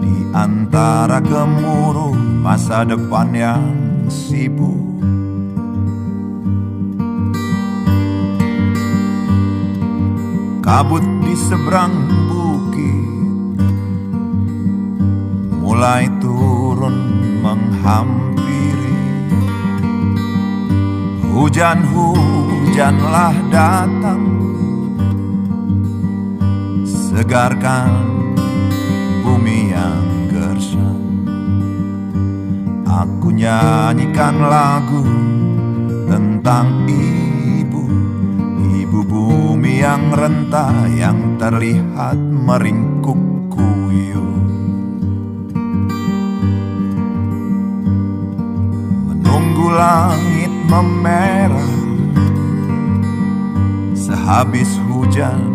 di antara gemuruh masa depan yang sibuk. Kabut di seberang bukit mulai turun menghampiri. Hujan-hujanlah datang, segarkan bumi yang gersang. Aku nyanyikan lagu tentang ibu, ibu bumi yang renta, yang terlihat meringkuk kuyup. Menunggu langit memerah sehabis hujan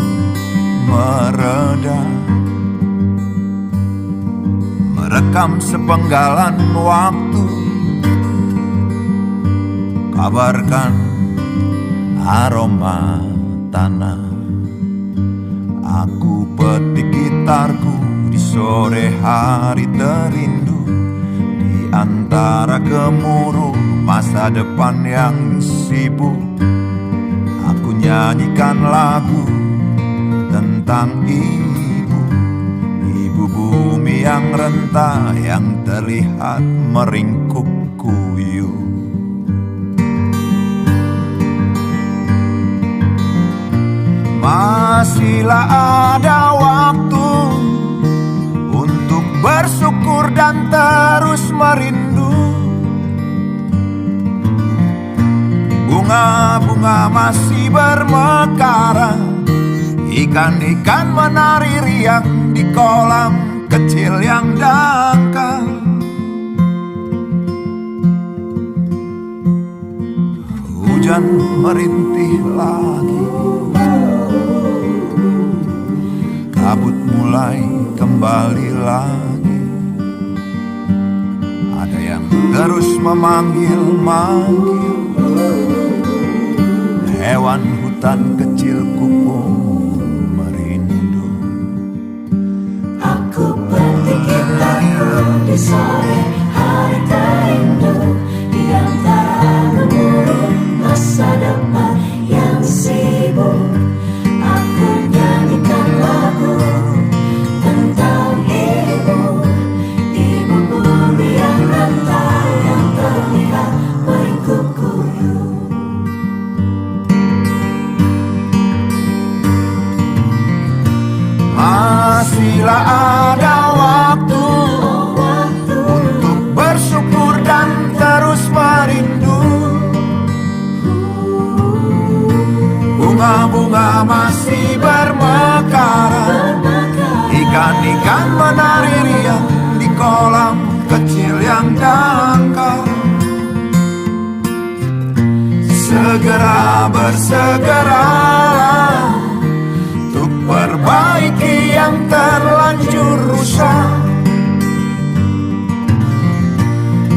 mereda, merekam sepenggalan waktu, kabarkan aroma tanah. Aku petik gitarku di sore hari terindu, di antara gemuruh masa depan yang sibuk. Aku nyanyikan lagu tentang ibu, ibu bumi yang renta, yang terlihat meringkuk kuyup. Masihlah ada waktu untuk bersyukur dan terus merindu. Bunga-bunga masih bermekaran, ikan-ikan menari riang di kolam kecil yang dangkal. Hujan merintih lagi, kabut mulai kembali lagi. Ada yang terus memanggil-manggil, hewan hutan kecilku pun merindu. Aku petik gitarku di sore hari terindu, di antara gemuruh masa depan yang sibuk. Aku nyanyikan lagu tentang ibu, ibu bumi yang renta, yang terlihat meringkuk kuyup. Masihlah ada waktu untuk bersyukur dan terus merindu. Bunga-bunga masih bermekaran, ikan-ikan menari riang di kolam kecil yang dangkal. Segera bersegeralah untuk perbaiki yang terlanjur rusak.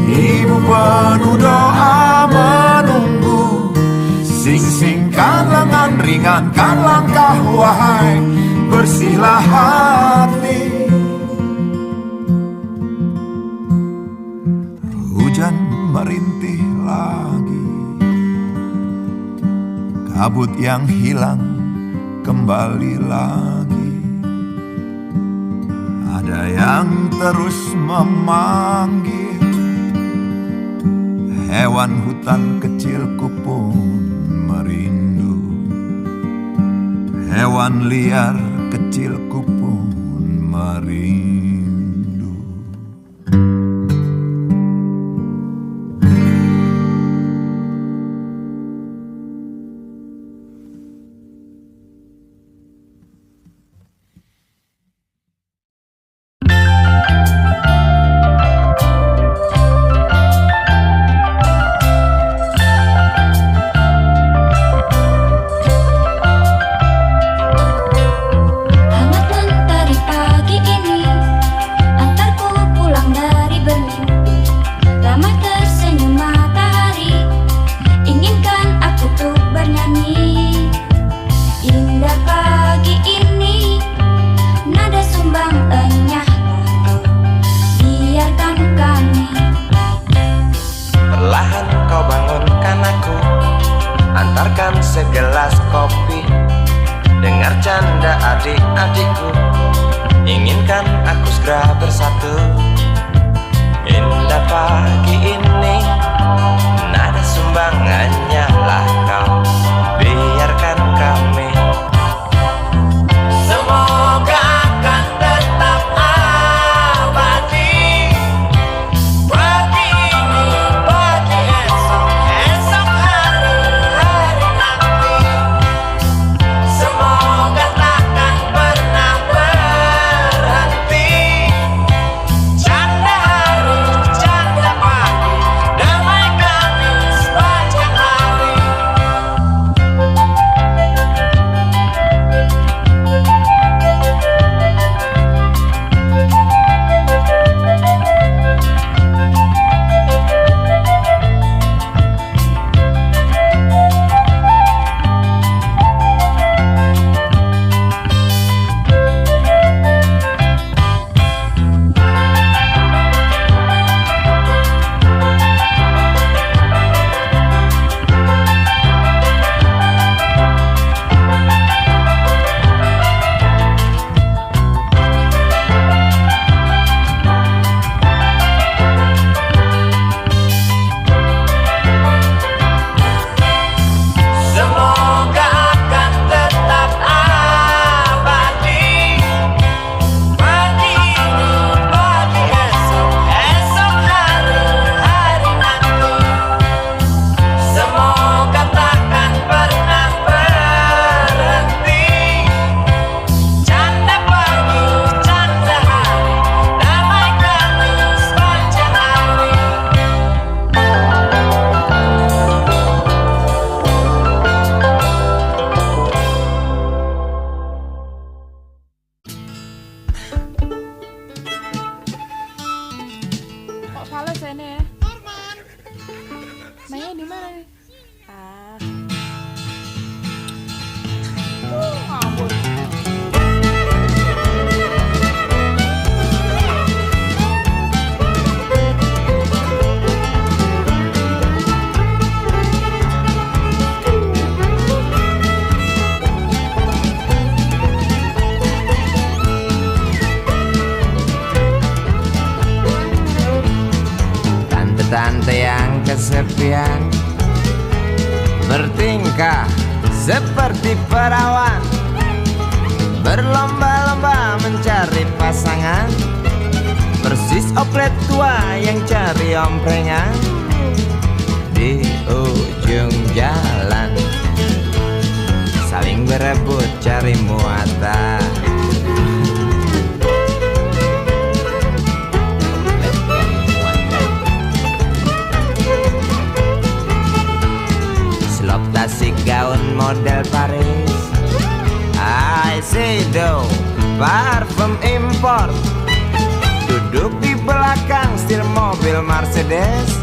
Ibu penuh doa menunggu, sing-singkan lengan, ringankan langkah, wahai bersihlah hati. Hujan merintih lagi, kabut yang hilang kembali lagi. Ada yang terus memanggil, hewan hutan kecilku pun merindu. Hewan liar kecilku pun merindu. Hangat mentari pagi ini Samudra bersatu. Indah pagi ini, nada sumbangannya lah kau. Biarkan kami. Semoga akan tetap abadi. Pagi ini, pagi esok, esok hari, hari nanti. Semoga takkan pernah berhenti. Canda hari, canda pagi, damai kami sepanjang hari. Semoga akan tetap abadi. Pagi ini, pagi esok, esok hari, hari nanti. Semoga takkan pernah berhenti. Canda pagi, canda hari, damai kami sepanjang hari. Kok fales ya ini ya? Mainnya di mana nih? Ngabut. Tante-tante yang kesepian bertingkah seperti perawan, berlomba-lomba mencari pasangan, persis oplet tua yang cari omprengan di ujung jalan, saling berebut cari muatan. Selop tasik gaun model Paris, Shiseido parfum impor, duduk di belakang setir mobil Mercedes.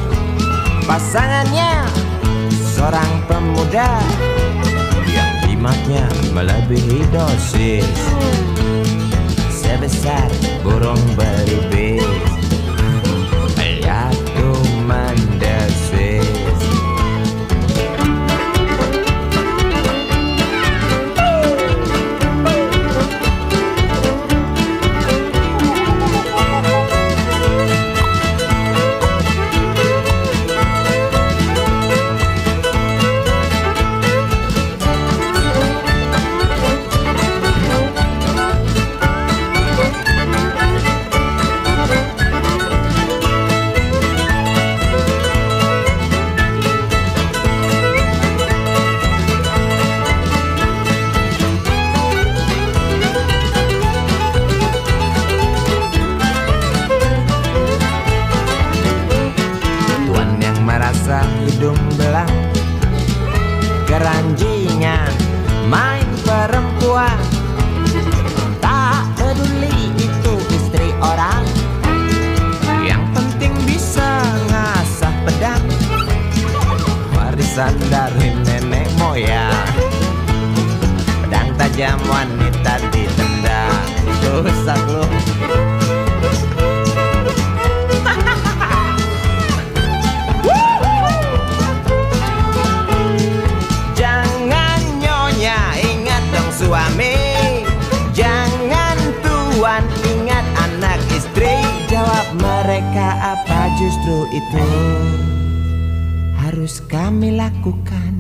Pasangannya seorang pemuda yang jimatnya melebihi dosis, sebesar burung belibis. Lihatku mendesis. justru itu harus kami lakukan.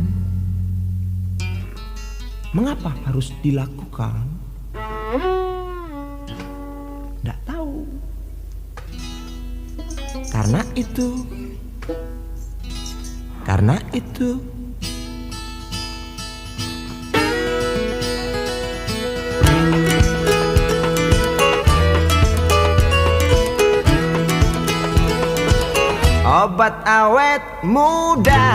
Mengapa harus dilakukan? Nggak tahu. Karena itu obat awet muda